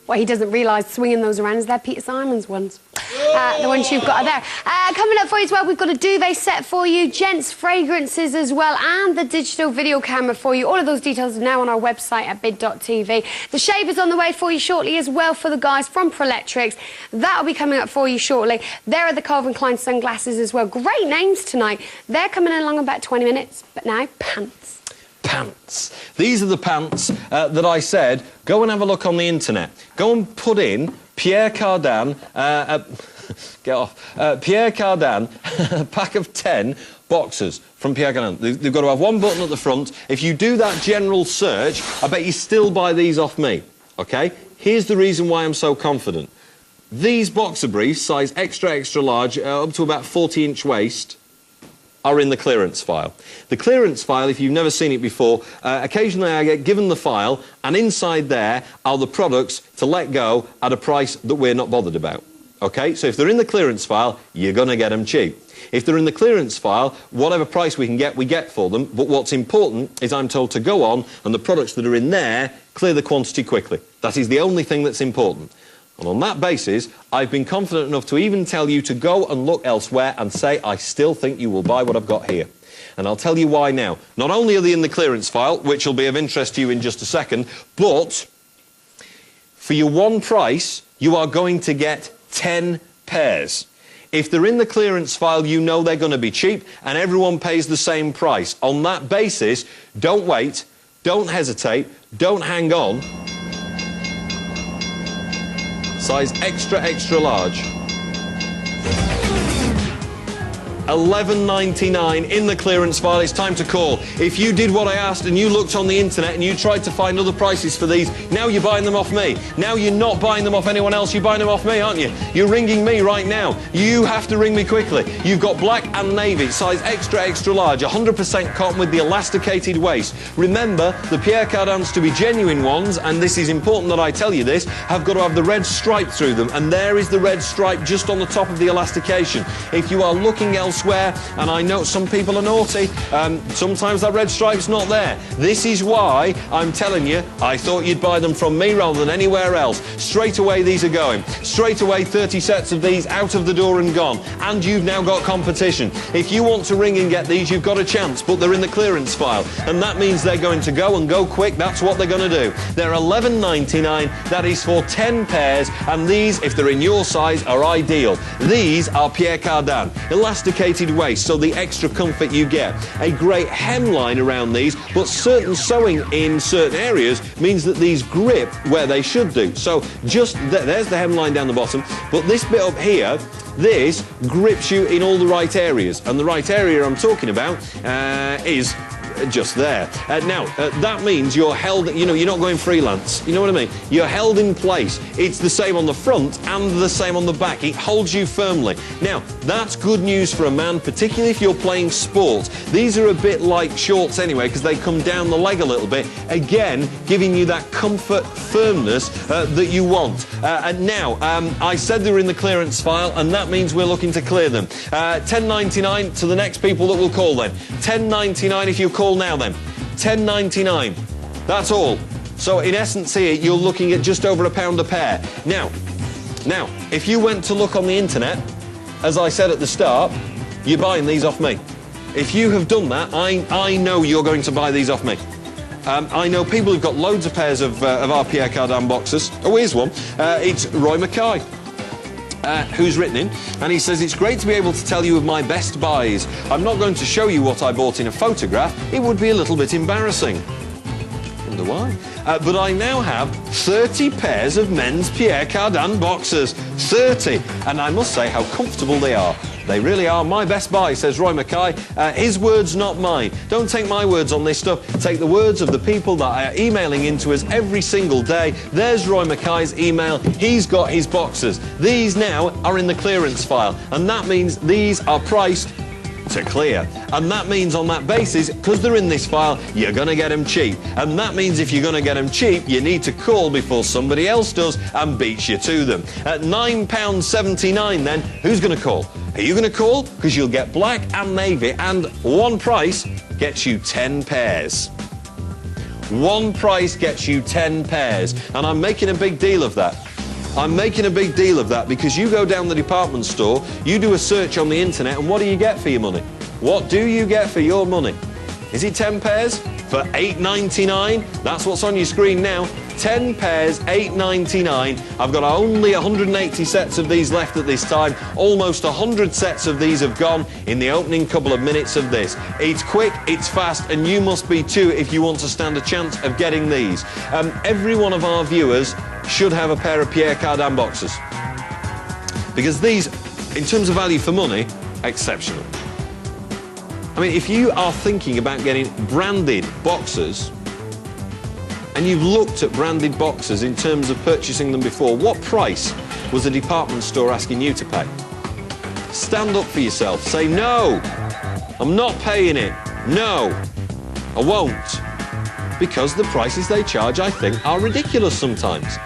What he doesn't realise swinging those around is they're Peter Simon's ones. The ones you've got are there. Coming up for you as well, we've got a duvet set for you, gents fragrances as well, and the digital video camera for you. All of those details are now on our website at bid.tv. The shaver's on the way for you shortly as well for the guys from Prolectrics. That'll be coming up for you shortly. There are the Calvin Klein sunglasses as well. Great names tonight. They're coming in along in about 20 minutes. But now, pants. Pants. These are the pants that I said, go and have a look on the internet. Go and put in Pierre Cardin, get off, Pierre Cardin, a pack of 10 boxers from Pierre Cardin. They've got to have one button at the front. If you do that general search, I bet you still buy these off me, OK? Here's the reason why I'm so confident. These boxer briefs, size extra, extra large, up to about 40-inch waist, are in the clearance file. The clearance file, if you've never seen it before, occasionally I get given the file, and inside there are the products to let go at a price that we're not bothered about. OK? So if they're in the clearance file, you're going to get them cheap. If they're in the clearance file, whatever price we can get, we get for them. But what's important is I'm told to go on, and the products that are in there, clear the quantity quickly. That is the only thing that's important. And on that basis, I've been confident enough to even tell you to go and look elsewhere and say, I still think you will buy what I've got here. And I'll tell you why now. Not only are they in the clearance file, which will be of interest to you in just a second, but for your one price, you are going to get 10 pairs. If they're in the clearance file, you know they're going to be cheap, and everyone pays the same price. On that basis, don't wait, don't hesitate, don't hang on. Size extra, extra large. $11.99 in the clearance file. It's time to call. If you did what I asked and you looked on the internet and you tried to find other prices for these, now you're buying them off me. Now you're not buying them off anyone else, you're buying them off me, aren't you? You're ringing me right now. You have to ring me quickly. You've got black and navy, size extra, extra large, 100% cotton with the elasticated waist. Remember, the Pierre Cardins, to be genuine ones, and this is important that I tell you this, have got to have the red stripe through them, and there is the red stripe just on the top of the elastication. If you are looking elsewhere, and I know some people are naughty, sometimes that red stripe's not there. This is why I'm telling you, I thought you'd buy them from me rather than anywhere else. Straight away these are going. Straight away 30 sets of these out of the door and gone. And you've now got competition. If you want to ring and get these, you've got a chance, but they're in the clearance file. And that means they're going to go and go quick. That's what they're going to do. They're $11.99. That is for 10 pairs. And these, if they're in your size, are ideal. These are Pierre Cardin. Elasticated waist, so the extra comfort you get. A great hemline around these, but certain sewing in certain areas means that these grip where they should do. So just there's the hemline down the bottom, but this bit up here, this grips you in all the right areas, and the right area I'm talking about is just there. Now, that means you're held, you know, you're not going freelance. You know what I mean? You're held in place. It's the same on the front and the same on the back. It holds you firmly. Now, that's good news for a man, particularly if you're playing sport. These are a bit like shorts anyway, because they come down the leg a little bit. Again, giving you that comfort, firmness that you want. And now, I said they were in the clearance file, and that means we're looking to clear them. $10.99 to the next people that will call then. $10.99 if you call now then. $10.99. That's all. So in essence here, you're looking at just over £1 a pair. Now, if you went to look on the internet, as I said at the start, you're buying these off me. If you have done that, I know you're going to buy these off me. I know people who've got loads of pairs of our Pierre Cardin boxers. Oh, here's one. It's Roy Mackay. Who's written in, and he says, it's great to be able to tell you of my best buys. I'm not going to show you what I bought in a photograph. It would be a little bit embarrassing. Wonder why? But I now have 30 pairs of men's Pierre Cardin boxers. 30. And I must say how comfortable they are. They really are my best buy, says Roy Mackay. His words, not mine. Don't take my words on this stuff. Take the words of the people that are emailing into us every single day. There's Roy Mackay's email. He's got his boxers. These now are in the clearance file. And that means these are priced to clear. And that means on that basis, because they're in this file, you're going to get them cheap. And that means if you're going to get them cheap, you need to call before somebody else does and beats you to them. At £9.79 then, who's going to call? Are you going to call? Because you'll get black and navy, and one price gets you 10 pairs. One price gets you 10 pairs. And I'm making a big deal of that. I'm making a big deal of that because you go down the department store, you do a search on the internet, and what do you get for your money? What do you get for your money? Is it 10 pairs for $8.99? That's what's on your screen now. 10 pairs, $8.99. I've got only 180 sets of these left at this time. Almost 100 sets of these have gone in the opening couple of minutes of this. It's quick, it's fast, and you must be too if you want to stand a chance of getting these. Every one of our viewers should have a pair of Pierre Cardin boxers. Because these, in terms of value for money, exceptional. I mean, if you are thinking about getting branded boxers, and you've looked at branded boxers in terms of purchasing them before, what price was the department store asking you to pay? Stand up for yourself. Say, no, I'm not paying it. No, I won't. Because the prices they charge, I think, are ridiculous sometimes.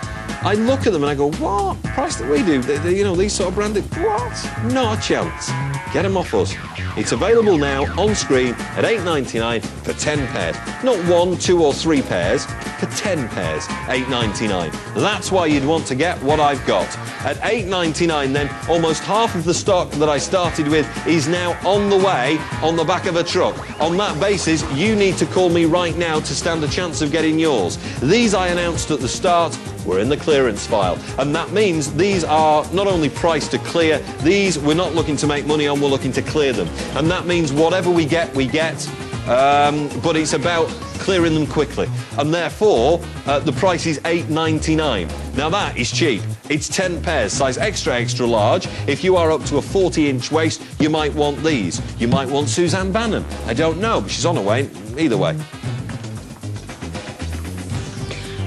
I look at them and I go, what? Price that we do, you know, these sort of branded, what? Not a chance. Get them off us. It's available now on screen at $8.99 for 10 pairs. Not 1, 2 or 3 pairs, for 10 pairs, $8.99. That's why you'd want to get what I've got. At $8.99 then, almost half of the stock that I started with is now on the way on the back of a truck. On that basis, you need to call me right now to stand a chance of getting yours. These I announced at the start were in the clearance file, and that means these are not only priced to clear, these we're not looking to make money on, we're looking to clear them. And that means whatever we get, but it's about clearing them quickly. And therefore, the price is $8.99. Now that is cheap. It's 10 pairs, size extra, extra large. If you are up to a 40-inch waist, you might want these. You might want Suzanne Bannon. I don't know, but she's on her way, either way.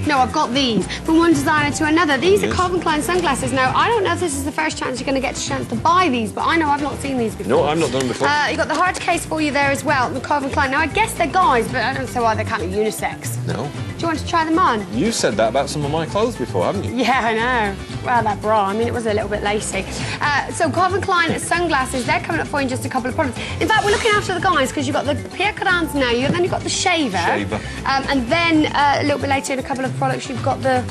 No, I've got these. From one designer to another. These are Calvin Klein sunglasses. Now, I don't know if this is the first chance you're going to get a chance to buy these, but I know I've not seen these before. No, I've not done them before. You've got the hard case for you there as well, the Calvin Klein. Now, I guess they're guys, but I don't see why they can't be unisex. No. Do you want to try them on? You said that about some of my clothes before, haven't you? Yeah, I know. Well, that bra, I mean, it was a little bit lacy. So Calvin Klein sunglasses, they're coming up for you in just a couple of products. In fact, we're looking after the guys because you've got the Pierre Cardins now, then you've got the shaver. And then a little bit later in a couple of products, you've got the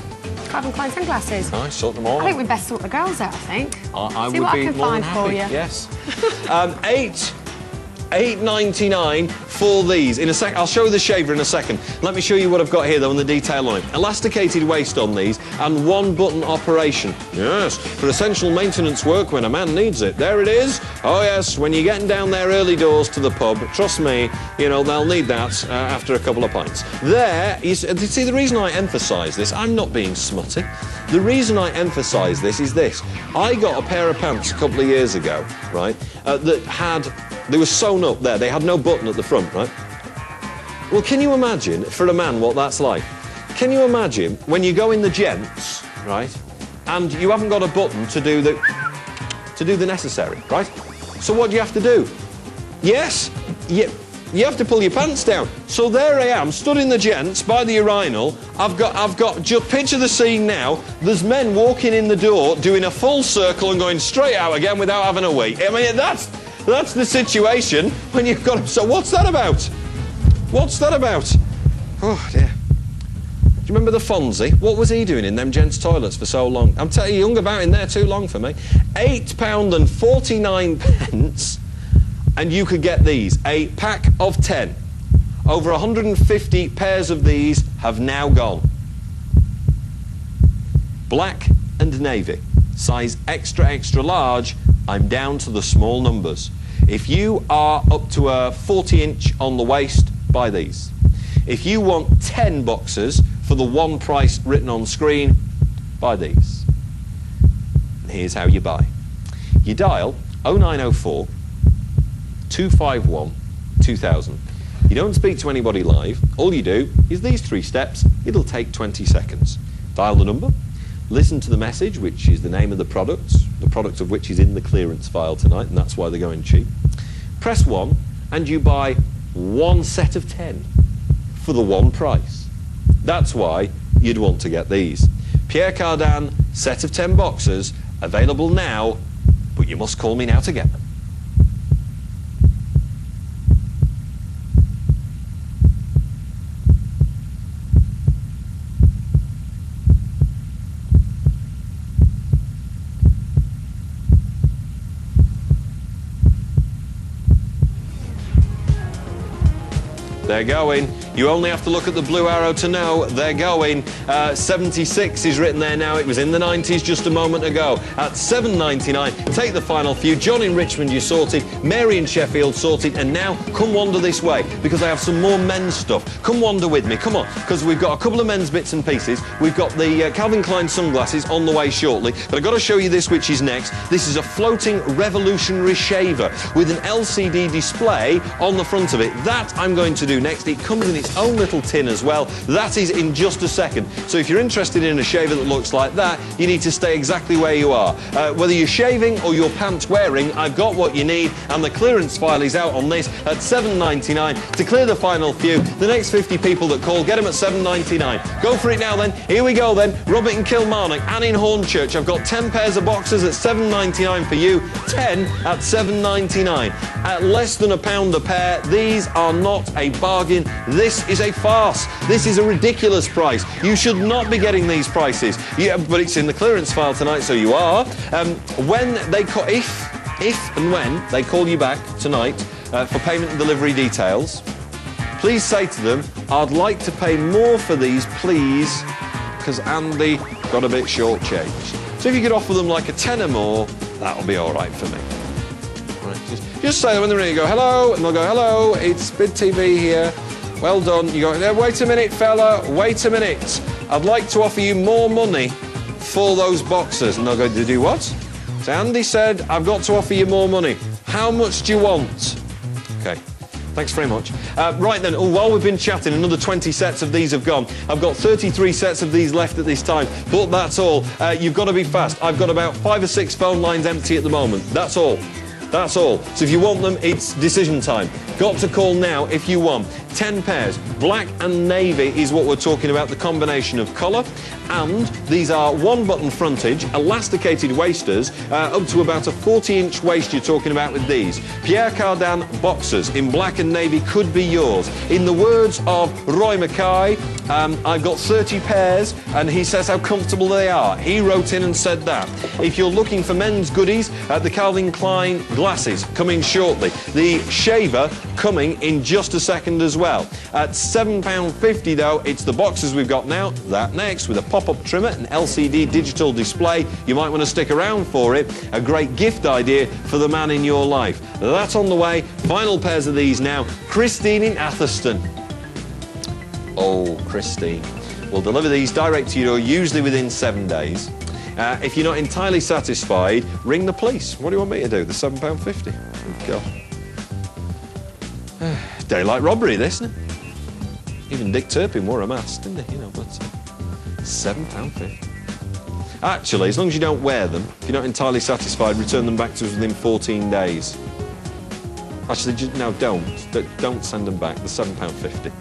Calvin Klein sunglasses. Nice, sort them all. I think we'd best sort the girls out, I think. I See would what be I can more find than for happy. you. Yes. $8.99 for these. In a sec, I'll show you the shaver in a second. Let me show you what I've got here, though, and the detail on it. Elasticated waist on these, and one-button operation. Yes, for essential maintenance work when a man needs it. There it is. Oh, yes, when you're getting down there early doors to the pub, trust me, you know, they'll need that after a couple of pints. There, you see, the reason I emphasise this, I'm not being smutty. The reason I emphasise this is this. I got a pair of pants a couple of years ago, right, they were sewn up there. They had no button at the front, right? Well, can you imagine, for a man, what that's like? Can you imagine when you go in the gents, right, and you haven't got a button to do the necessary, right? So what do you have to do? Yes, you have to pull your pants down. So there I am, stood in the gents by the urinal. I've got, just picture the scene now. There's men walking in the door, doing a full circle and going straight out again without having a wee. I mean, that's the situation when you've got... So what's that about? What's that about? Oh, dear. Do you remember the Fonzie? What was he doing in them gents' toilets for so long? I'm telling you, he hung about in there too long for me. £8.49, and you could get these. A pack of 10. Over 150 pairs of these have now gone. Black and navy. Size extra, extra large. I'm down to the small numbers. If you are up to a 40-inch on the waist, buy these. If you want 10 boxes for the one price written on screen, buy these. And here's how you buy. You dial 0904 251 2000. You don't speak to anybody live. All you do is these 3 steps. It'll take 20 seconds. Dial the number. Listen to the message, which is the name of the product of which is in the clearance file tonight, and that's why they're going cheap. Press 1, and you buy 1 set of 10 for the one price. That's why you'd want to get these. Pierre Cardin, set of 10 boxes, available now, but you must call me now to get them. They're going. You only have to look at the blue arrow to know they're going. 76 is written there now. It was in the 90s just a moment ago. At $7.99, take the final few. John in Richmond, you sorted. Mary in Sheffield, sorted. And now, come wander this way, because I have some more men's stuff. Come wander with me, come on, because we've got a couple of men's bits and pieces. We've got the Calvin Klein sunglasses on the way shortly. But I've got to show you this, which is next. This is a floating revolutionary shaver with an LCD display on the front of it. That I'm going to do next. It comes in its own little tin as well. That is in just a second. So if you're interested in a shaver that looks like that, you need to stay exactly where you are. Whether you're shaving or your pants wearing, I've got what you need, and the clearance file is out on this at $7.99. To clear the final few, the next 50 people that call, get them at $7.99. Go for it now then. Here we go then. Robert in Kilmarnock, Anne in Hornchurch. I've got 10 pairs of boxers at $7.99 for you. 10 at $7.99. At less than £1 a pair, these are not a bargain. This is a farce. This is a ridiculous price. You should not be getting these prices. Yeah, but it's in the clearance file tonight, so you are. When they call, if and when they call you back tonight for payment and delivery details, please say to them, I'd like to pay more for these, please, because Andy got a bit short-changed. So if you could offer them like a tenner more, that'll be all right for me. Right, just say when they're ready, you go, hello, and they'll go, hello, it's Bid TV here. Well done. You go, wait a minute, fella, wait a minute. I'd like to offer you more money for those boxers. And they'll go, to do what? So Andy said, I've got to offer you more money. How much do you want? Okay. Thanks very much. Right then, while we've been chatting, another 20 sets of these have gone. I've got 33 sets of these left at this time, but that's all. You've got to be fast. I've got about 5 or 6 phone lines empty at the moment. That's all. That's all. So if you want them, it's decision time. Got to call now if you want. 10 pairs. Black and navy is what we're talking about, the combination of colour. And these are 1-button frontage, elasticated wasters, up to about a 40-inch waist you're talking about with these. Pierre Cardin boxers in black and navy could be yours. In the words of Roy Mackay, I've got 30 pairs, and he says how comfortable they are. He wrote in and said that. If you're looking for men's goodies, the Calvin Klein glasses coming shortly. The shaver coming in just a second as well. At £7.50 though, it's the boxes we've got now. That next, with a pop-up trimmer, an LCD digital display. You might want to stick around for it. A great gift idea for the man in your life. That's on the way. Final pairs of these now. Christine in Atherstone. Oh, Christine. We'll deliver these direct to your door, usually within 7 days. If you're not entirely satisfied, ring the police. What do you want me to do? The £7.50. Go. Daylight robbery, this, isn't it? Even Dick Turpin wore a mask, didn't he? You know, but £7.50. Actually, as long as you don't wear them, if you're not entirely satisfied, return them back to us within 14 days. Actually, no, don't send them back. The £7.50.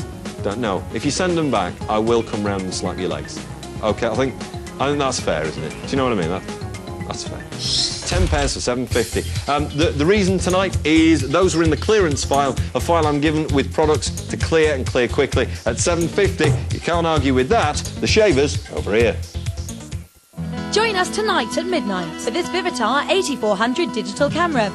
No, if you send them back, I will come round and slap your legs. Okay, I think that's fair, isn't it? Do you know what I mean? That's fair. 10 pairs for £7.50. The reason tonight is those are in the clearance file, a file I'm given with products to clear and clear quickly. At £7.50, you can't argue with that. The shavers over here. Join us tonight at midnight for this Vivitar 8400 digital camera.